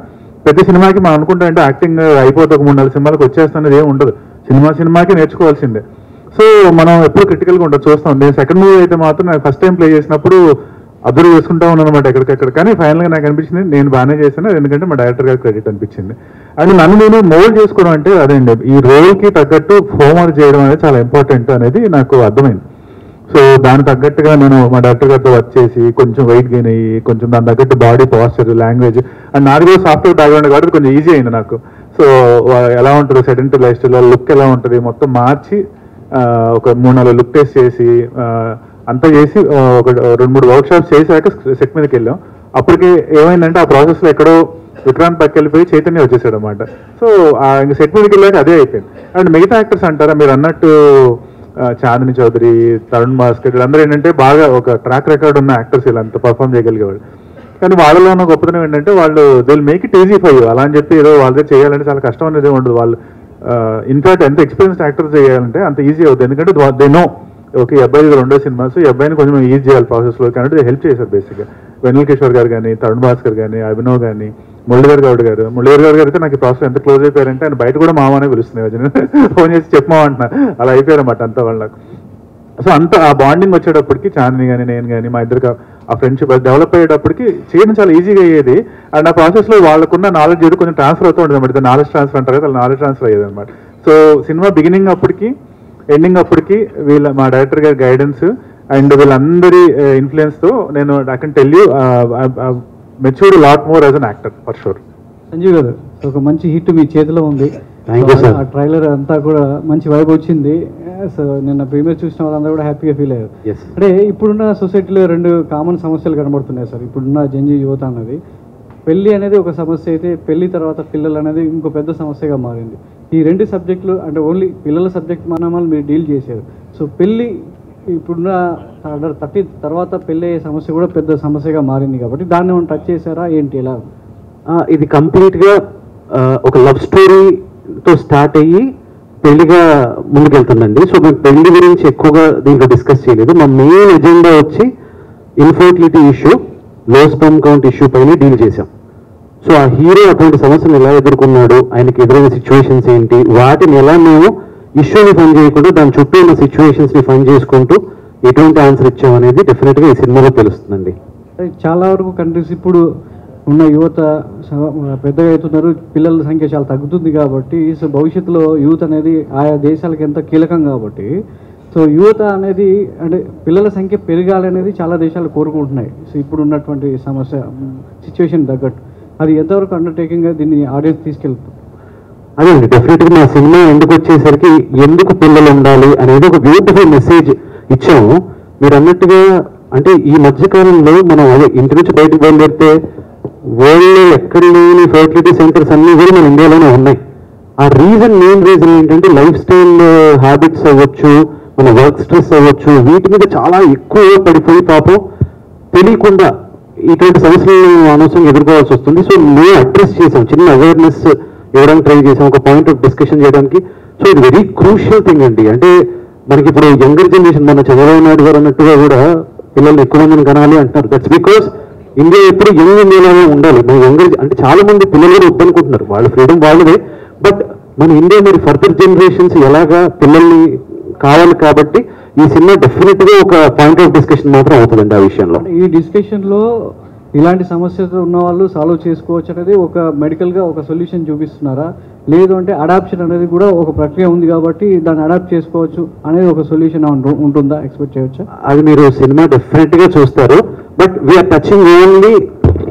ప్రతి సినిమాకి మనం అనుకుంటాం అంటే యాక్టింగ్ అయిపోతే ఒక 3-4 సినిమాలకు వచ్చేస్తున్నది ఏమి ఉండదు, సినిమాకి నేర్చుకోవాల్సిందే. సో మనం ఎప్పుడు క్రిటికల్గా ఉంటుంది చూస్తాం. నేను సెకండ్ మూవీ అయితే మాత్రం నాకు ఫస్ట్ టైం ప్లే చేసినప్పుడు అబ్జర్వ్ చేసుకుంటా ఉన్నాను అనమాట ఎక్కడికెక్కడ. కానీ ఫైనల్గా నాకు అనిపించింది నేను బాగానే చేశాను, ఎందుకంటే మా డైరెక్టర్ గారికి క్రెడిట్ అనిపించింది. అండ్ నన్ను నేను మోల్డ్ చేసుకోవడం అంటే అదేండి, ఈ రోల్కి తగ్గట్టు హోంవర్క్ చేయడం అనేది చాలా ఇంపార్టెంట్ అనేది నాకు అర్థమైంది. సో దాని తగ్గట్టుగా నేను మా డైరెక్టర్ గారితో వర్క్ చేసి కొంచెం వెయిట్ గెయిన్ అయ్యి, కొంచెం దాని తగ్గట్టు బాడీ పాస్చర్, లాంగ్వేజ్, అండ్ నాది కూడా సాఫ్ట్వేర్ బ్యాక్గ్రౌండ్ కాబట్టి కొంచెం ఈజీ అయింది నాకు. సో ఎలా ఉంటుంది సెడెంటరీ లైఫ్ స్టైల్, లుక్ ఎలా ఉంటుంది మొత్తం మార్చి ఒక 3-4 లుక్ టెస్ట్ చేసి అంతా చేసి ఒక 2-3 వర్క్షాప్స్ చేశాక సెట్ మీదకి వెళ్ళాం. అప్పటికి ఏమైందంటే ఆ ప్రాసెస్లో ఎక్కడో విక్రాంత్ పక్కకి వెళ్ళిపోయి చైతన్య వచ్చేసాడు అనమాట. సో ఇంకా సెట్ మీదకి వెళ్ళాక అదే అయిపోయింది. అండ్ మిగతా యాక్టర్స్ అంటారా మీరు అన్నట్టు చాందిని చౌదరి, తరుణ్ భాస్కర్, వీళ్ళందరూ ఏంటంటే బాగా ఒక ట్రాక్ రికార్డ్ ఉన్న యాక్టర్స్, వీళ్ళంతా పర్ఫామ్ చేయగలిగేవాళ్ళు. కానీ వాళ్ళలో ఉన్న గొప్పతనం ఏంటంటే వాళ్ళు they will make it easy for you. అలా అని చెప్పి ఏదో వాళ్ళదే చేయాలంటే చాలా కష్టం అనేది ఉండదు. వాళ్ళు ఇన్ఫాక్ట్ ఎంత ఎక్స్పీరియన్స్డ్ యాక్టర్ చేయాలంటే అంత ఈజీ అవుతుంది. ఎందుకంటే దే నో ఓకే ఈ అబ్బాయి 2వ సినిమా, సో ఈ అబ్బాయిని కొంచెం ఈజీ చేయాలి ప్రాసెస్లో కాబట్టి హెల్ప్ చేశారు బేసిక్గా. వెన్నెల కిషోర్ గారు కానీ, తరుణ్ భాస్కర్ కానీ, అభినవ్ కానీ, మురళీధర్ గౌడ్ గారు అయితే నాకు ఈ ప్రాసెస్ ఎంత క్లోజ్ అయిపోయారంటే ఆయన బయట కూడా మామనే పిలుస్తున్నాయి, ఫోన్ చేసి చెప్పమామంటున్నా, అలా అయిపోయారన్నమాట అంతా వాళ్ళకు. సో అంత ఆ బాండింగ్ వచ్చేటప్పటికి చాందిని కానీ నేను కానీ మా ఇద్దరికి ఆ ఫ్రెండ్షిప్ డెవలప్ అయ్యేటప్పటికి చేయడం చాలా ఈజీగా అయ్యేది. అండ్ ఆ ప్రాసెస్లో వాళ్ళకున్న నాలెడ్జ్ ఏదో కొంచెం ట్రాన్స్ఫర్ అవుతూ ఉంటుంది అనమాట. నాలెడ్జ్ ట్రాన్స్ఫర్ అంటారు కదా, నాలెడ్జ్ ట్రాన్స్ఫర్ అయ్యేది అనమాట. సో సినిమా బిగినింగ్ అప్పటికి ఎండింగ్ అప్పటికి మా డైరెక్టర్ గారి గైడెన్స్ అండ్ వీళ్ళందరి ఇన్ఫ్లుయెన్స్తో నేను I can tell you matured lot more as an actor for sure. Sanjeev గారు ఒక మంచి హిట్ మీ చేతిలో ఉంది. ఆ ట్రైలర్ అంతా కూడా మంచి వైబ్ వచ్చింది. సో నిన్న ప్రీమియర్ చూసిన వాళ్ళందరూ కూడా హ్యాపీగా ఫీల్ అయ్యారు. అంటే ఇప్పుడున్న సొసైటీలో 2 కామన్ సమస్యలు కనబడుతున్నాయి సార్. ఇప్పుడున్న జంజీ యువత అన్నది పెళ్లి అనేది ఒక సమస్య అయితే, పెళ్లి తర్వాత పిల్లలు అనేది ఇంకో పెద్ద సమస్యగా మారింది. ఈ 2 సబ్జెక్టులు అంటే ఓన్లీ పిల్లల సబ్జెక్ట్ మనం మీరు డీల్ చేశారు. సో పెళ్లి ఇప్పుడున్న 30 తర్వాత పెళ్ళి అయ్యే సమస్య కూడా పెద్ద సమస్యగా మారింది కాబట్టి దాన్ని మనం టచ్ చేశారా ఏంటి ఎలా? ఇది కంప్లీట్గా ఒక లవ్ స్టోరీతో స్టార్ట్ అయ్యి పెళ్లిగా ముందుకెళ్తుందండి. సో మేము పెళ్లి గురించి ఎక్కువగా దీంట్లో డిస్కస్ చేయలేదు. మా మెయిన్ ఎజెండా వచ్చి ఇన్ఫర్టిలిటీ ఇష్యూ, లో స్పెర్మ్ కౌంట్ ఇష్యూ పైన డీల్ చేశాం. సో ఆ హీరో అటువంటి సమస్యను ఎలా ఎదుర్కొన్నాడు, ఆయనకి ఎదురైన సిచ్యువేషన్స్ ఏంటి, వాటిని ఎలా మేము ఇష్యూని ఫన్ చేయకుండా దాని చుట్టూ ఉన్న సిచ్యువేషన్స్ని ఫన్ చేసుకుంటూ ఎటువంటి ఆన్సర్ ఇచ్చామనేది డెఫినెట్గా ఈ సినిమాలో తెలుస్తుందండి. చాలా వరకు కంట్రీస్ ఇప్పుడు ఉన్న యువత పెద్దగా అవుతున్నారు, పిల్లల సంఖ్య చాలా తగ్గుతుంది కాబట్టి సో భవిష్యత్తులో యూత్ అనేది ఆయా దేశాలకు ఎంత కీలకం కాబట్టి సో యువత అనేది అంటే పిల్లల సంఖ్య పెరగాలి అనేది చాలా దేశాలు కోరుకుంటున్నాయి. సో ఇప్పుడు ఉన్నటువంటి సమస్య సిచ్యువేషన్ తగ్గట్టు అది ఎంతవరకు అండర్టేకింగ్గా దీన్ని ఆడియన్స్ తీసుకెళ్తారు? అదే అండి, డెఫినెట్గా మా సినిమా ఎందుకు వచ్చేసరికి ఎందుకు పిల్లలు ఉండాలి అనేది ఒక బ్యూటిఫుల్ మెసేజ్ ఇచ్చాము. మీరు అన్నట్టుగా అంటే ఈ మధ్యకాలంలో మనం అదే ఇంటి నుంచి బయటకు బయలుదేరితే వరల్డ్లో ఎక్కడ లేని ఫెర్టిలిటీ సెంటర్స్ అన్నీ కూడా మన ఇండియాలోనే ఉన్నాయి. ఆ మెయిన్ రీజన్ ఏంటంటే లైఫ్ స్టైల్ హ్యాబిట్స్ అవ్వచ్చు, మన వర్క్ స్ట్రెస్ అవ్వచ్చు, వీటి మీద చాలా ఎక్కువ పడిపోయి పాపం తెలియకుండా ఇటువంటి సమస్యలను అనవసరంగా ఎదుర్కోవాల్సి వస్తుంది. సో మేము అడ్రస్ చేసాం, చిన్న అవేర్నెస్ ఇవ్వడానికి ట్రై చేసాం, ఒక పాయింట్ ఆఫ్ డిస్కషన్ చేయడానికి. సో ఇది వెరీ క్రూషియల్ థింగ్ అండి. అంటే మనకి ఇప్పుడు యంగర్ జనరేషన్, మన చంద్రబాబు నాయుడు గారు అన్నట్టుగా కూడా పిల్లల్ని ఎక్కువ మందిని కనాలి అంటున్నారు. దట్స్ బికాస్ ఇండియా ఎప్పుడు యంగ్ ఇండియాలోనే ఉండాలి. మన యంగర్ అంటే చాలా మంది పిల్లలు కూడా వద్దనుకుంటున్నారు, వాళ్ళ ఫ్రీడమ్ వాళ్ళదే. బట్ మన ఇండియా మరి ఫర్దర్ జనరేషన్స్ ఎలాగా పిల్లల్ని కావాలి కాబట్టి ఈ సినిమా డెఫినెట్గా ఒక పాయింట్ ఆఫ్ డిస్కషన్ మాత్రం అవుతుందండి ఆ విషయంలో. ఈ డిస్కషన్లో ఇలాంటి సమస్యతో ఉన్న వాళ్ళు సాల్వ్ చేసుకోవచ్చు అనేది ఒక మెడికల్గా ఒక సొల్యూషన్ చూపిస్తున్నారా, లేదు అంటే అడాప్షన్ అనేది కూడా ఒక ప్రక్రియ ఉంది కాబట్టి దాన్ని అడాప్ట్ చేసుకోవచ్చు అనేది ఒక సొల్యూషన్ ఉంటుందా, ఎక్స్పెక్ట్ చేయవచ్చా? అది మీరు సినిమా డెఫినెట్గా చూస్తారు. బట్ వీఆర్ టచింగ్ ఓన్లీ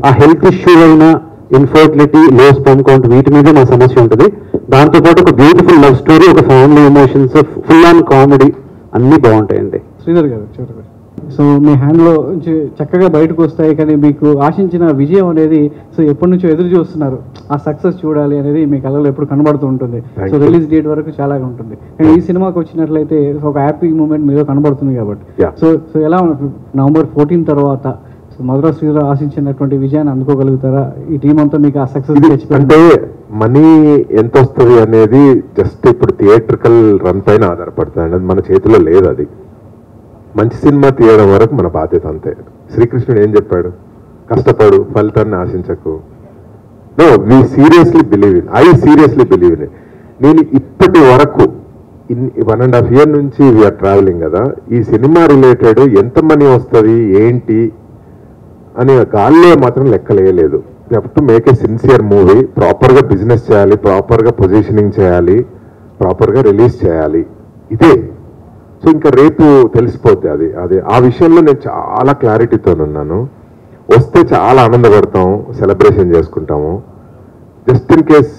ఆ హెల్త్ ఇష్యూ అయినా ఇన్ఫర్టిలిటీ, లో స్పెర్మ్ కౌంట్, వీటి మీద మా సమస్య ఉంటుంది. దాంతోపాటు ఒక బ్యూటిఫుల్ లవ్ స్టోరీ, ఒక family emotions, full on comedy అన్నీ బాగుంటాయండి. శ్రీధర్ గారు చివరిగా, సో మీ హ్యాండ్లో చక్కగా బయటకు వస్తాయి, కానీ మీకు ఆశించిన విజయం అనేది సో ఎప్పటి నుంచో ఎదురు చూస్తున్నారు, ఆ సక్సెస్ చూడాలి అనేది మీ కళలో ఎప్పుడు కనబడుతూ ఉంటుంది. సో రిలీజ్ డేట్ వరకు చాలా ఉంటుంది, కానీ ఈ సినిమాకి వచ్చినట్లయితే ఒక హ్యాపీ మూమెంట్ మీలో కనబడుతుంది కాబట్టి. సో సో ఎలా నవంబర్ 14 తర్వాత సో మధుర శ్రీధర్ ఆశించినటువంటి విజయాన్ని అందుకోగలుగుతారా? ఈ టీం అంతా మీకు ఆ సక్సెస్ అంటే మనీ ఎంత వస్తుంది అనేది జస్ట్ ఇప్పుడు థియేట్రికల్ రన్ పైన ఆధారపడుతుంది, అది మన చేతిలో లేదు. అది మంచి సినిమా తీయడం వరకు మన బాధ్యత అంతే. శ్రీకృష్ణుడు ఏం చెప్పాడు? కష్టపడు, ఫలితాన్ని ఆశించకు. No, we seriously believe in, I seriously believe in. నేను ఇప్పటి వరకు 1.5 year నుంచి వీఆర్ ట్రావెలింగ్ కదా, ఈ సినిమా రిలేటెడ్ ఎంత మనీ వస్తుంది ఏంటి అని గాల్లో మాత్రం లెక్కలేయలేదు. We have to make a sincere movie, ప్రాపర్గా బిజినెస్ చేయాలి, ప్రాపర్గా పొజిషనింగ్ చేయాలి, ప్రాపర్గా రిలీజ్ చేయాలి, ఇదే. సో ఇంకా రేపు తెలిసిపోద్ది అది అది ఆ విషయంలో నేను చాలా క్లారిటీతో ఉన్నాను. వస్తే చాలా ఆనందపడతాం, సెలబ్రేషన్ చేసుకుంటాము. జస్ట్ ఇన్ కేస్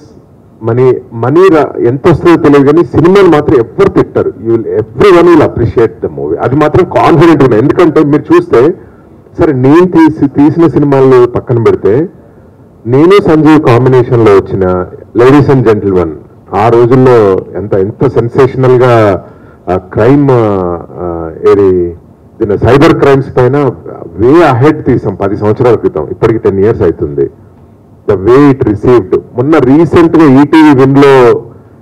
మనీ ఎంత వస్తుందో తెలియదు, కానీ సినిమాని మాత్రం ఎవరు తిట్టారు. Every one will appreciate the movie, అది మాత్రం కాన్ఫిడెంట్ ఉన్నాయి. ఎందుకంటే మీరు చూస్తే, సరే నేను తీసిన సినిమాలు పక్కన పెడితే, నేను సంజీవ్ కాంబినేషన్లో వచ్చిన లేడీస్ అండ్ జెంటిల్మెన్, ఆ రోజుల్లో ఎంత సెన్సేషనల్గా క్రైమ్ ఏది సైబర్ క్రైమ్స్ పైన వే అహెడ్ తీసాం 10 సంవత్సరాల క్రితం, ఇప్పటికి 10 years అవుతుంది. ద వే ఇట్ రిసీవ్డ్, మొన్న రీసెంట్గా ఈటీవీ విన్లో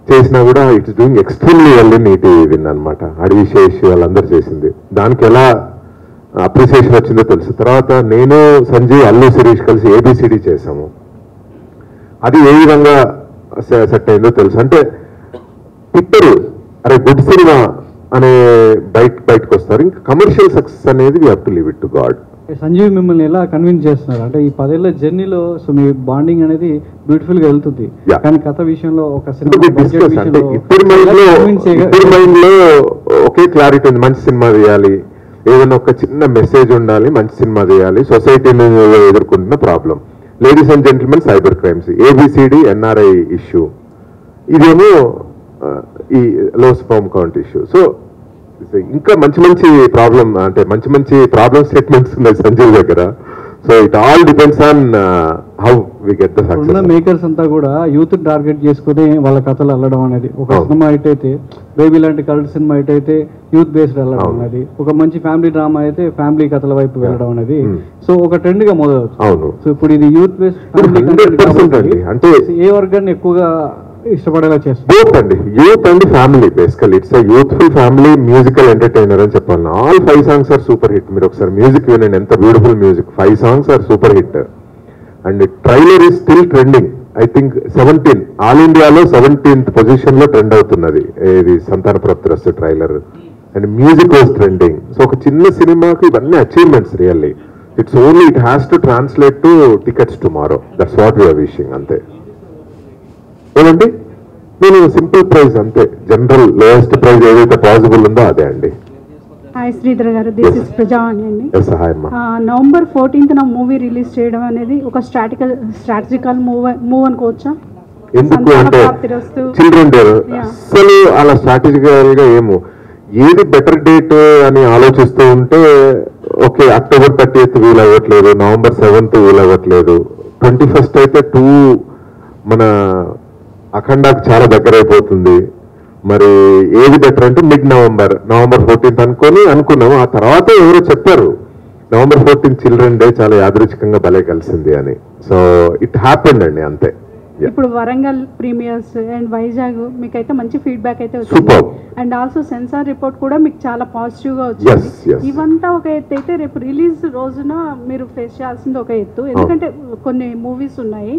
చేసినా కూడా it's doing extremely well in ETV win అనమాట. అడివిశేష్ వాళ్ళందరూ చేసింది, దానికి ఎలా అప్రిసియేషన్ వచ్చిందో తెలుసు. తర్వాత నేను సంజీవ్, అల్లు శిరీష్ కలిసి ఏబిసిడి చేసాము, అది ఏ విధంగా సెట్ అయిందో తెలుసు. అంటే తిట్టరు, అరే గుడ్ సినిమా అనే బయటకు వస్తారు. ఇంకా కమర్షియల్ సక్సెస్ అనేది we have to leave it to God. Sanjeev మిమ్మల్ని ఎలా కన్విన్స్ చేస్తున్నారు అంటే ఈ 10 ఏళ్ల జర్నీలో సో మీ బాండింగ్ అనేది బ్యూటిఫుల్ గా వెళ్తుంది, కానీ కథ విషయంలో ఒక ఇద్దరి మైండ్ లో ఒకే క్లారిటీ ఉంది, మంచి సినిమా తీయాలి, ఏదైనా ఒక చిన్న మెసేజ్ ఉండాలి, మంచి సినిమా తీయాలి, సొసైటీని ఎదుర్కొంటున్న problem, ladies and gentlemen, cyber crimes, ABCD, NRI issue, ఇదేమో ఈ లో స్పెర్మ్ కౌంట్ ఇష్యూ. సో ఇంకా మంచి ప్రాబ్లం, అంటే మంచి ప్రాబ్లం స్టేట్మెంట్స్ ఉన్నాయి సంజయ్ దగ్గర. So it all depends on how we get the success. Makers అంతా కూడా యూత్ టార్గెట్ చేసుకుని వాళ్ళ కథలు అల్లడం అనేది, ఒక సినిమా అయితే బేబీ లాంటి కల్ట్ సినిమా అయితే యూత్ బేస్డ్ వెళ్ళడం అనేది, ఒక మంచి ఫ్యామిలీ డ్రామా అయితే ఫ్యామిలీ కథల వైపు వెళ్ళడం అనేది సో ఒక ట్రెండ్ గా మొదలవుతుంది. అవును, సో ఇప్పుడు ఇది యూత్ బేస్డ్ అంటే ఏ వర్గాన్ని ఎక్కువగా ఇష్టపడేలా చేస్తుంది? బోత్ అండి, youth and family. Basically it's youthful family musical entertainer అని చెప్పాలి. All 5 songs are super hit. మీరు ఒకసారి మ్యూజిక్ వినండి, ఎంత beautiful music. 5 songs are super hit. And trailer is still trending. I think 17 all ఇండియాలో 17th పొజిషన్ లో trend అవుతున్నది ఇది Santhana Prapthirasthu trailer. And music was trending. So ఒక చిన్న సినిమాకి ఇవన్నీ అచీవ్మెంట్స్ really. It's only it has to translate to tickets tomorrow. That's what we're wishing. అంతే. ఏమండి, నేను సింపుల్ ప్రైస్ అంతే, జనరల్ లోయెస్ట్ ప్రైస్ ఏదైతే పాసిబుల్ ఉందో అదే అండి. హాయ్ శ్రీధర్ గారు, దిస్ ఇస్ ప్రజావాణి అండి. నవంబర్ 14th మూవీ రిలీజ్ చేయడం అనేది ఒక స్ట్రాటజికల్ మూవ్ అనుకోవచ్చా? ఎందుకు అంటే చిల్డ్రన్ డే అసలు అలా స్ట్రాటజికల్ గా ఏమో ఏది బెటర్ డేట్ అని ఆలోచిస్తూ ఉంటే, ఓకే October 30th వీలు అవ్వట్లేదు, November 7th వీలు అవ్వట్లేదు, 21st అయితే మన అఖండాకి చాలా దగ్గర అయిపోతుంది. మరి ఏది బెటర్ అంటే November 14th అనుకున్నాము. ఆ తర్వాత ఎవరో చెప్పారు November 14th చిల్డ్రన్ డే చాలా యాదృచ్ఛికంగా భలే కలిసింది అని. సో ఇట్ హ్యాపెండ్ అండి, అంతే. ఇప్పుడు వరంగల్ ప్రీమియర్స్ అండ్ వైజాగ్ మీకైతే మంచి ఫీడ్బ్యాక్ అయితే వచ్చింది. అండ్ ఆల్సో సెన్సార్ రిపోర్ట్ కూడా మీకు చాలా పాజిటివ్ గా వచ్చింది. ఇవంతా ఒక ఎత్తు అయితే, రేపు రిలీజ్ రోజున మీరు ఫేస్ చేయాల్సింది ఒక ఎత్తు, ఎందుకంటే కొన్ని మూవీస్ ఉన్నాయి.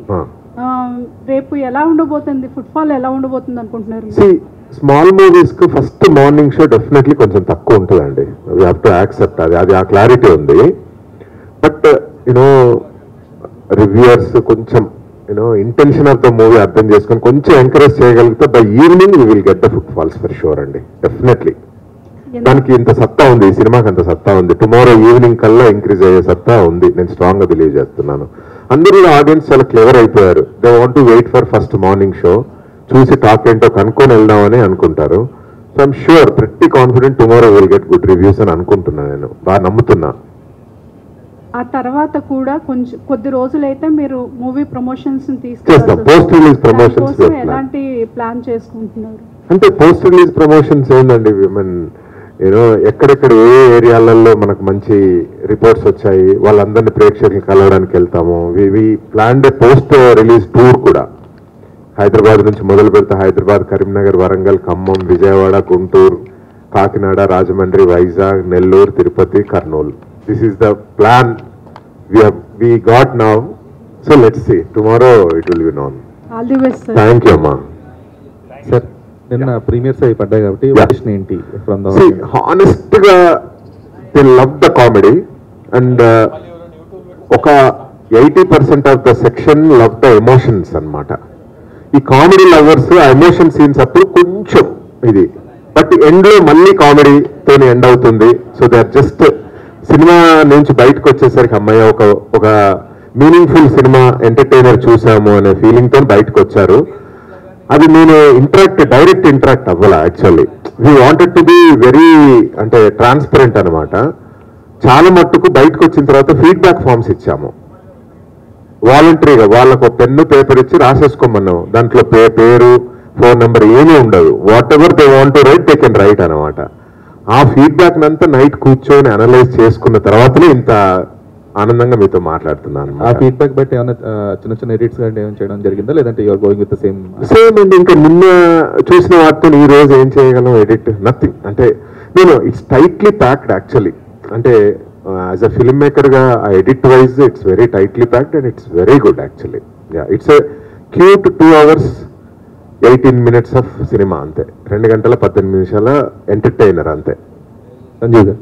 రేపు ఎలా ఉండబోతుంది, ఫుట్ఫాల్ ఎలా ఉండబోతుంది అనుకుంటున్నారు? స్మాల్ మూవీస్కి ఫస్ట్ మార్నింగ్ షో డెఫినెట్లీ కొంచెం తక్కువ ఉంటుందండి. వీ హ్యావ్ టు యాక్సెప్ట్ అది ఆ క్లారిటీ ఉంది. బట్ యూనో రివ్యూయర్స్ కొంచెం ఇంటెన్షన్ ఆఫ్ ద మూవీ అర్థం చేసుకొని కొంచెం ఎంకరేజ్ చేయగలిగితే by evening we will get the footfalls for sure అండి, డెఫినెట్లీ. దానికి ఇంత సత్తా ఉంది, ఈ సినిమాకి అంత సత్తా ఉంది. టుమారో ఈవినింగ్ కల్లా ఇంక్రీజ్ అయ్యే సత్తా ఉంది, నేను స్ట్రాంగ్ గా బిలీవ్ చేస్తున్నాను. అందరూ ఆడియన్స్ చాలా క్లెవర్ అయిపోయారు. They want to wait for first morning show, చూసి టాక్ ఏంటో కనుక్కొని వెళ్దామని అనుకుంటారు. So I'm sure, pretty confident tomorrow will get good reviews అని అనుకుంటున్నాను, నేను బాగా నమ్ముతున్నా. ఆ తర్వాత కూడా కొంచెం కొద్ది రోజులైతే మీరు మూవీ ప్రమోషన్స్ చేస్తాం. పోస్ట్ రిలీజ్ ప్రమోషన్స్ ఎలాంటి ప్లాన్ చేసుకుంటున్నారు? అంటే పోస్ట్ రిలీజ్ ప్రమోషన్స్ ఏంటండి, ఎక్కడెక్కడ ఏ ఏరియాలలో మనకు మంచి రిపోర్ట్స్ వచ్చాయి వాళ్ళందరినీ ప్రేక్షకులు కలవడానికి వెళ్తాము. వి ప్లాన్డ్ పోస్ట్ రిలీజ్ టూర్ కూడా. హైదరాబాద్ నుంచి మొదలు పెడితే Hyderabad, Karimnagar, Warangal, Khammam, Vijayawada, Guntur, Kakinada, Rajahmundry, Vizag, Nellore, Tirupati, Kurnool. This is the plan we got now. So let's see, tomorrow it will be known. All the best, sir. Thank you, Amma. Sir, నిన్న ప్రీమియర్స్ అయి పడ్డాయి కాబట్టి ఆడిషన్ ఏంటి ఫ్రమ్ ద హానెస్ట్ గా they love the comedy and ఒక 80% of the section love the emotions అన్నమాట. ఈ comedy lovers ఆ ఎమోషన్ సీన్స్ అప్పుడు కొంచెం ఇది, బట్ ఎండ్ లో మళ్ళీ కామెడీతో ఎండ్ అవుతుంది. So they are just cinema నుంచి బయటకు వచ్చేసరికి అమ్మాయి ఒక మీనింగ్ఫుల్ సినిమా ఎంటర్టైనర్ చూసాము అనే ఫీలింగ్ తో బయటకు వచ్చారు. అది నేను డైరెక్ట్ ఇంటరాక్ట్ అవ్వాల. Actually we wanted to be very అంటే ట్రాన్స్పరెంట్ అనమాట. చాలా మట్టుకు బయటకు వచ్చిన తర్వాత ఫీడ్బ్యాక్ ఫామ్స్ ఇచ్చాము వాలంటరీగా. వాళ్ళకు పెన్ను పేపర్ ఇచ్చి రాసేసుకోమన్నాం. దాంట్లో పేరు, ఫోన్ నెంబర్ ఏమీ ఉండదు. What ever they want to right they can write అనమాట. ఆ ఫీడ్బ్యాక్ నంతా నైట్ కూర్చొని అనలైజ్ చేసుకున్న తర్వాతనే ఇంత ఆనందంగా మీతో మాట్లాడుతున్నాను. ఆ ఫీడ్బ్యాక్ బట్టి ఏమైనా చిన్న చిన్న ఎడిట్స్ కానీ ఏమైనా చేయడం జరిగిందా, లేదంటే you're going with the same అండి? ఇంకా నిన్న చూసిన వాటితో ఈ రోజు ఏం చేయగలం? Edit nothing. అంటే ఇట్స్ టైట్లీ ప్యాక్డ్ యాక్చువల్లీ. అంటే యాజ్ అ ఫిల్మ్ మేకర్ గా ఆ edit wise it's very tightly packed and it's very good actually. It's a cute 2 hours 18 minutes of cinema అంతే. 2 గంటల 18 నిమిషాల ఎంటర్టైనర్ అంతే. సంజీవ్ గారు.